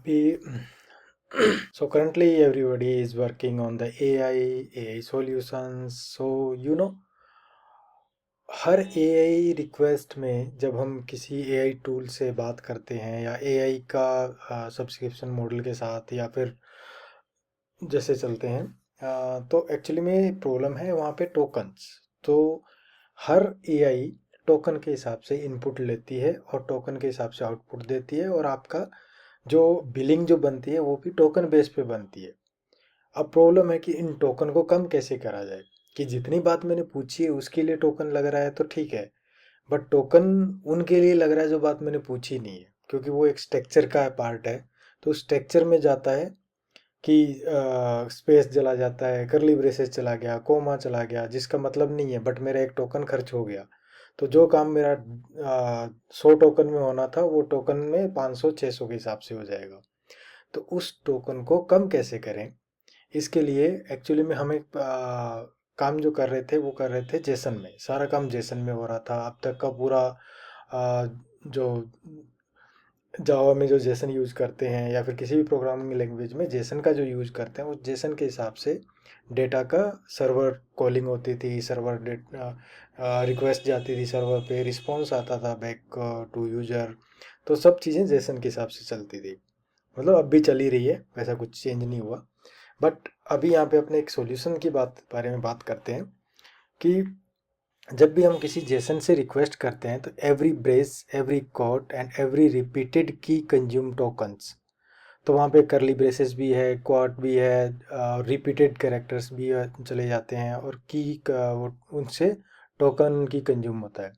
अभी so currently everybody is working on the AI solutions. So her AI request में जब हम किसी AI टूल से बात करते हैं या AI का सब्सक्रिप्शन मॉडल के साथ या फिर जैसे चलते हैं, तो एक्चुअली में प्रॉब्लम है वहाँ पे टोकन्स। तो हर AI टोकन के हिसाब से इनपुट लेती है और टोकन के हिसाब से आउटपुट देती है, और आपका जो बिलिंग जो बनती है वो भी टोकन बेस पे बनती है। अब प्रॉब्लम है कि इन टोकन को कम कैसे करा जाए, कि जितनी बात मैंने पूछी है उसके लिए टोकन लग रहा है तो ठीक है, बट टोकन उनके लिए लग रहा है जो बात मैंने पूछी नहीं है, क्योंकि वो एक स्ट्रक्चर का पार्ट है। तो स्ट्रक्चर में जाता है कि स्पेस चला जाता है, करली ब्रेसेस चला गया, कोमा चला गया, जिसका मतलब नहीं है, बट मेरा एक टोकन खर्च हो गया। तो जो काम मेरा 100 टोकन में होना था वो टोकन में 500-600 के हिसाब से हो जाएगा। तो उस टोकन को कम कैसे करें, इसके लिए एक्चुअली में हमें काम जो कर रहे थे वो कर रहे थे जेसन में। सारा काम जेसन में हो रहा था अब तक का पूरा। जो जावा में जो जेसन यूज़ करते हैं या फिर किसी भी प्रोग्रामिंग लैंग्वेज में जेसन का जो यूज़ करते हैं, उस जेसन के हिसाब से डेटा का सर्वर कॉलिंग होती थी, सर्वर रिक्वेस्ट जाती थी सर्वर पे, रिस्पॉन्स आता था बैक टू यूजर। तो सब चीज़ें जेसन के हिसाब से चलती थी, मतलब अब भी चल ही रही है, वैसा कुछ चेंज नहीं हुआ। बट अभी यहाँ पे अपने एक सॉल्यूशन की बारे में बात करते हैं कि जब भी हम किसी जेसन से रिक्वेस्ट करते हैं तो every brace, every quote and every repeated key consume tokens. तो वहाँ पे करली ब्रेसेस भी है, क्वाट भी है, रिपीटेड कैरेक्टर्स भी चले जाते हैं, और की उनसे टोकन की कंज्यूम होता है।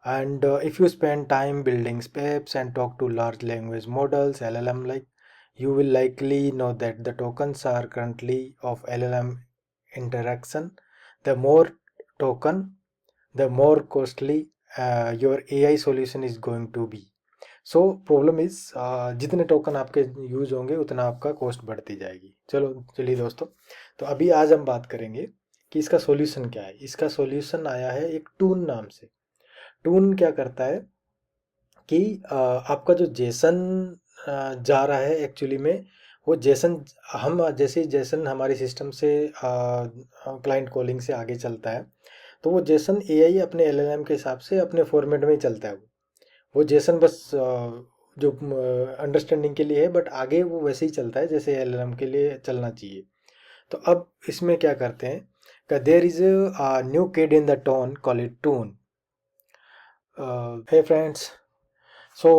And if you spend time building speps and talk to large language models, LLM, like, you will likely know that the tokens are currently of LLM interaction. The more token, the more costly your AI solution is going to be. So problem is, जितने token आपके use होंगे उतना आपका cost बढ़ती जाएगी। चलिए दोस्तों, तो अभी आज हम बात करेंगे कि इसका सॉल्यूशन क्या है। इसका सॉल्यूशन आया है एक टून नाम से। टून क्या करता है कि आपका जो जेसन जा रहा है एक्चुअली में, वो जेसन, हम जैसे जेसन हमारे सिस्टम से क्लाइंट कॉलिंग से आगे चलता है, तो वो जेसन एआई अपने एलएलएम के हिसाब से अपने फॉर्मेट में ही चलता है। वो जेसन बस जो अंडरस्टैंडिंग के लिए है, बट आगे वो वैसे ही चलता है जैसे एलएलएम के लिए चलना चाहिए। तो अब इसमें क्या करते हैं कि there is a new kid in the town, call it toon. Hey friends, so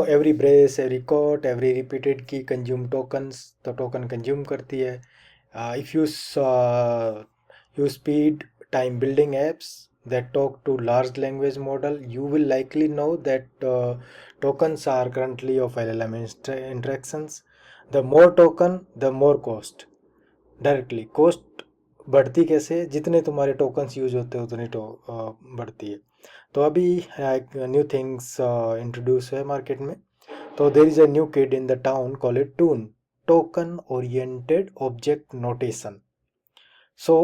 every brace, every quote, every repeated key consume tokens, तो token consume करती है। If you use speed time building apps that talk to large language model, you will likely know that tokens are currently of LLM interactions. The more token, the more cost. Directly cost बढ़ती कैसे, जितने तुम्हारे tokens use होते हैं उतनी बढ़ती है। तो अभी एक न्यू थिंग्स इंट्रोड्यूस है मार्केट में। तो there is a new kid in the town, call it toon, token oriented object notation. So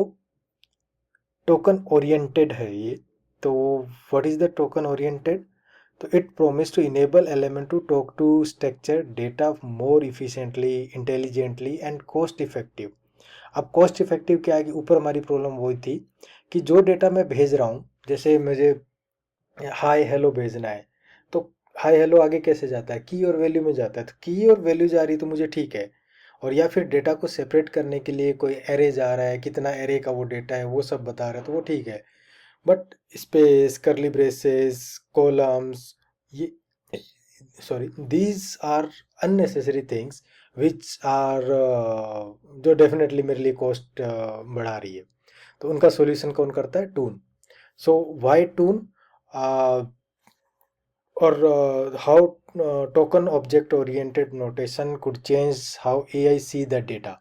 token oriented है ये। तो what is the token oriented? तो it promise to enable element to talk to structure data more efficiently, intelligently and cost effective. अब cost effective क्या है कि ऊपर हमारी प्रॉब्लम वही थी कि जो डेटा मैं भेज रहा हूँ, जैसे मुझे हाय हेलो भेजना है, तो हाय हेलो आगे कैसे जाता है, की और वैल्यू में जाता है। तो की और वैल्यू जा रही तो मुझे ठीक है, और या फिर डेटा को सेपरेट करने के लिए कोई एरे जा रहा है, कितना एरे का वो डेटा है वो सब बता रहा है, तो वो ठीक है। But space, curly braces, columns, ये sorry, these are unnecessary things which are जो डेफिनेटली मेरे लिए कॉस्ट बढ़ा रही है। तो उनका सॉल्यूशन कौन करता है? टून। सो वाई टून? और how token object oriented notation could change how AI see the data.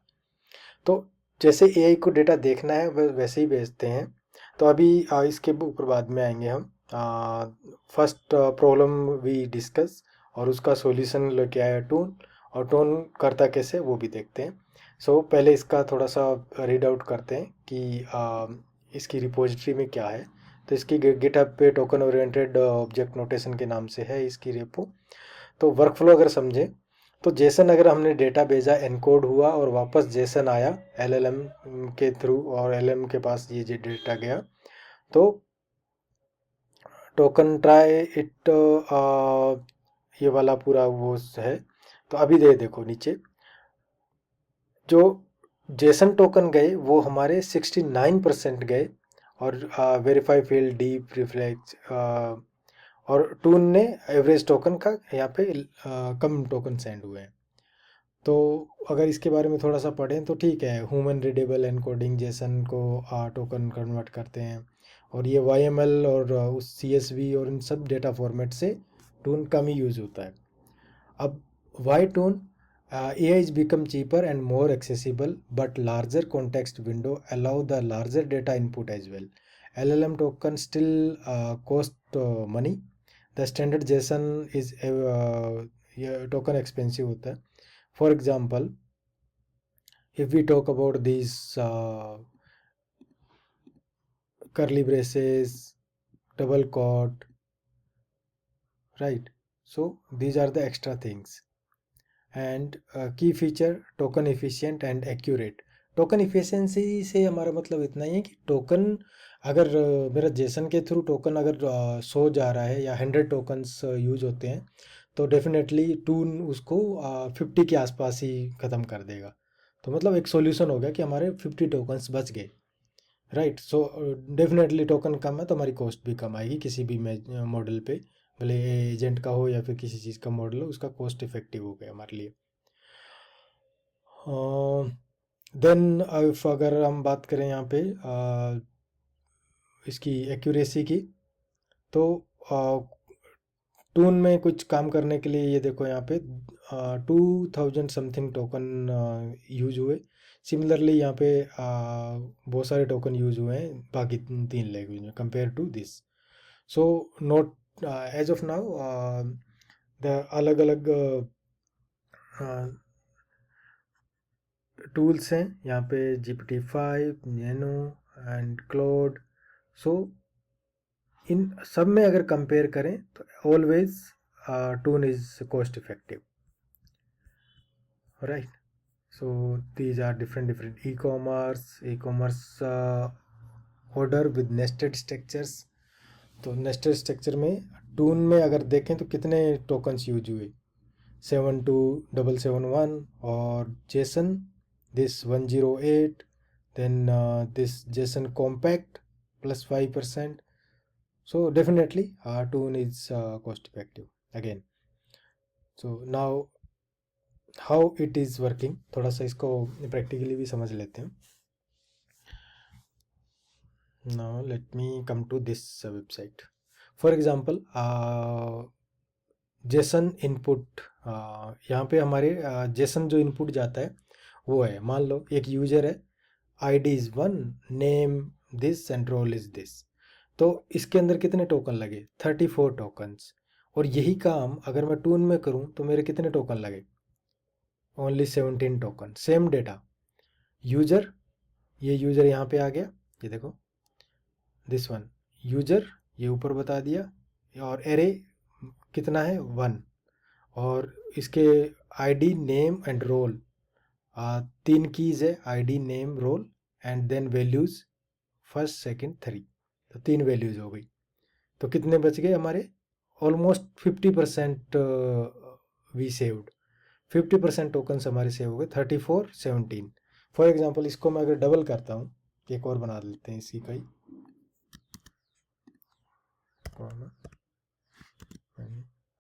तो जैसे एआई को डेटा देखना है वैसे ही भेजते हैं। तो अभी इसके ऊपर बाद में आएंगे हम। फर्स्ट प्रॉब्लम वी डिस्कस, और उसका सॉल्यूशन लेके आया टून, और टून करता कैसे वो भी देखते हैं। सो पहले इसका थोड़ा सा रीड आउट करते हैं कि इसकी रिपोजिटरी में क्या है। तो इसकी गिटहब पे टोकन ओरिएंटेड ऑब्जेक्ट नोटेशन के नाम से है इसकी रेपो। तो वर्कफ्लो अगर समझें तो जेसन अगर हमने डेटा भेजा, एनकोड हुआ और वापस जेसन आया एलएलएम के थ्रू और एलएलएम के पास ये डेटा गया, तो टोकन ट्राई इट, ये वाला पूरा वो है। तो अभी देखो नीचे जो जेसन टोकन गए वो हमारे 69% गए, और वेरीफाई फील्ड डीप रिफ्लेक्स, और टून ने एवरेज टोकन का यहाँ पे कम टोकन सेंड हुए हैं। तो अगर इसके बारे में थोड़ा सा पढ़ें तो ठीक है, ह्यूमन रीडेबल एनकोडिंग जेसन को टोकन कन्वर्ट करते हैं, और ये YML और उस CSV और इन सब डेटा फॉर्मेट से टून कम ही यूज़ होता है। अब why toon, AI is become cheaper and more accessible, but larger context window allow the larger data input as well. LLM token still cost money. The standard JSON is ये token expensive होता है. For example, if we talk about these curly braces, double quote, right? So these are the extra things. And key feature token efficient and accurate. Token efficiency से हमारा मतलब इतना ही है कि token अगर मेरा जेसन के थ्रू टोकन अगर 100 जा रहा है या 100 टोकन्स यूज होते हैं, तो डेफिनेटली टून उसको 50 के आसपास ही ख़त्म कर देगा। तो मतलब एक सॉल्यूशन हो गया कि हमारे 50 टोकन्स बच गए, राइट। सो डेफिनेटली टोकन कम है तो हमारी कॉस्ट भी कम आएगी किसी भी मॉडल पे, भले एजेंट का हो या फिर किसी चीज़ का मॉडल हो, उसका कॉस्ट इफेक्टिव हो गया हमारे लिए। देन अगर हम बात करें यहाँ पे इसकी एक्यूरेसी की, तो टून में कुछ काम करने के लिए ये देखो यहाँ पे 2000 समथिंग टोकन यूज हुए। सिमिलरली यहाँ पे बहुत सारे टोकन यूज हुए हैं बाकी 3 लैंग्वेज में compare to this. So note as of now the अलग अलग टूल्स हैं यहाँ पे, GPT-5, नैनो एंड क्लोड। सो इन सब में अगर कंपेयर करें तो always toon is cost effective, right. So these are different e commerce order with nested structures. तो नेस्टेड स्ट्रक्चर में टून में अगर देखें तो कितने टोकन्स यूज हुए, 72771, और Jason this 108, then this JSON compact plus 5%. So definitely Toon is cost effective again. So now how it is working, थोड़ा सा इसको प्रैक्टिकली भी समझ लेते हैं। Now let me come to this website. For example, JSON input, यहाँ पे हमारे JSON जो इनपुट जाता है वो है, मान लो एक यूजर है, ID is 1, name this and role is this. तो इसके अंदर कितने टोकन लगे, 34 टोकन्स। और यही काम अगर मैं टून में करूँ तो मेरे कितने टोकन लगे, only 17 token. Same data, user, ये यूजर यहाँ पे आ गया, ये देखो दिस वन यूजर, ये ऊपर बता दिया, और एरे कितना है 1, और इसके ID name and role, 3 keys है, ID name role and then values first second 3, तो 3 वैल्यूज़ हो गई। तो कितने बच गए हमारे, ऑलमोस्ट 50% वी सेव्ड, 50% टोकन्स हमारे सेव हो गए, 34 17। फॉर एग्जांपल इसको मैं अगर डबल करता हूँ, एक और बना लेते हैं इसी का ही,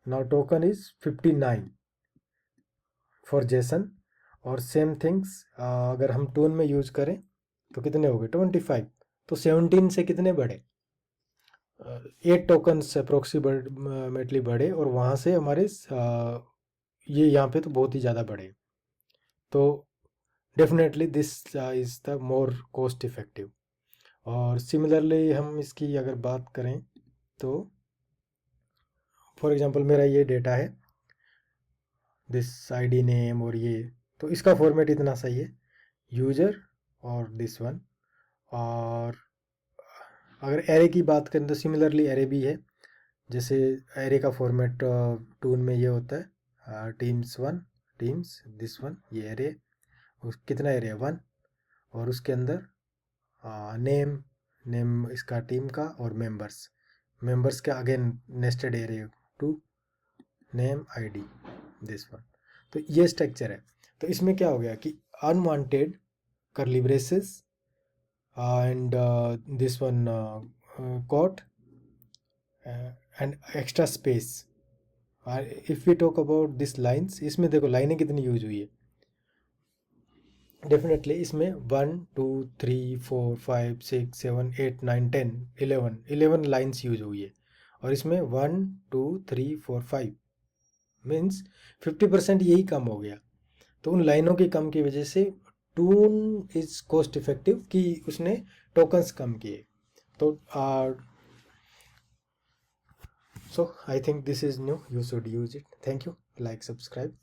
now token is 59 for JSON. और सेम थिंग्स अगर हम टून में यूज करें तो कितने हो गए, 25। तो 17 से कितने बढ़े, 8 टोकन्स अप्रोक्सीमेटली बढ़े, और वहाँ से हमारे ये यहाँ पे तो बहुत ही ज़्यादा बढ़े। तो definitely this is the more cost effective. और सिमिलरली हम इसकी अगर बात करें तो फॉर एग्जांपल मेरा ये डेटा है, दिस ID नेम, और ये, तो इसका फॉर्मेट इतना सही है, यूजर और दिस वन। और अगर एरे की बात करें तो सिमिलरली एरे भी है, जैसे एरे का फॉर्मेट टून में ये होता है टीम्स 1, टीम्स, दिस वन, ये एरे, कितना एरे 1, और उसके अंदर नेम इसका टीम का, और मेंबर्स का again nested array 2, name ID, this one. तो ये स्ट्रक्चर है। तो इसमें क्या हो गया कि unwanted curly braces and this one quote and extra space। if we talk about this lines, इसमें देखो लाइनें कितनी यूज हुई है। डेफिनेटली इसमें 1 2 3 4 5 6 7 8 9 10 11 लाइन्स यूज हुई है, और इसमें 1 2 3 4 5 मीन्स 50% यही कम हो गया। तो उन लाइनों की कम की वजह से टून इज कॉस्ट इफेक्टिव कि उसने टोकन्स कम किए। तो so I think this is new, you should use it. Thank you, like, subscribe.